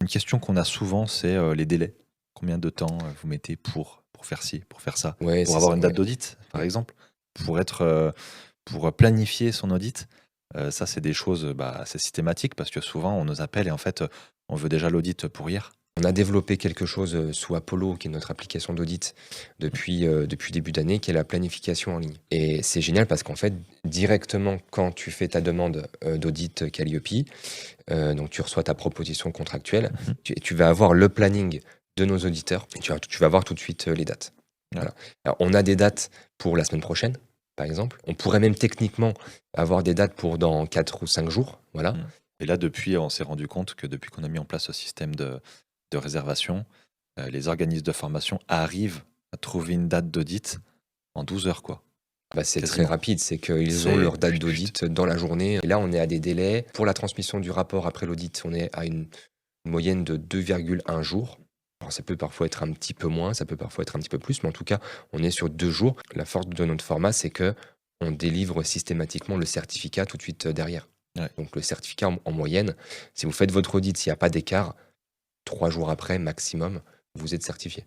Une question qu'on a souvent, c'est, les délais. Combien de temps, vous mettez pour faire ci, pour faire ça? Ouais, Pour c'est avoir ça, une date ouais. d'audit, par Mmh. exemple? Pour être, pour planifier son audit? Ça, c'est des choses, bah, assez systématiques parce que souvent on nous appelle et en fait, on veut déjà l'audit pour hier. On a développé quelque chose, sous Apollo, qui est notre application d'audit depuis début d'année, qui est la planification en ligne et c'est génial parce qu'en fait, directement quand tu fais ta demande, d'audit Calliope, donc tu reçois ta proposition contractuelle, Mmh. tu vas avoir le planning de nos auditeurs et tu vas voir tout de suite, les dates. Ouais. Voilà. Alors on a des dates pour la semaine prochaine, par exemple. On pourrait même techniquement avoir des dates pour dans 4 ou 5 jours, voilà. Mmh. Et là, depuis, on s'est rendu compte que depuis qu'on a mis en place ce système de réservation, les organismes de formation arrivent à trouver une date d'audit en 12 heures, quoi, Bah, c'est très quasiment. rapide, c'est qu'ils ont C'est leur date chut, chut. d'audit dans la journée. Et là, on est à des délais. Pour la transmission du rapport après l'audit, on est à une moyenne de 2,1 jours. Alors, ça peut parfois être un petit peu moins, ça peut parfois être un petit peu plus, mais en tout cas, on est sur 2 jours. La force de notre format, c'est que on délivre systématiquement le certificat tout de suite, derrière. Ouais. Donc le certificat en moyenne, si vous faites votre audit, s'il y a pas d'écart, 3 jours après maximum, vous êtes certifié.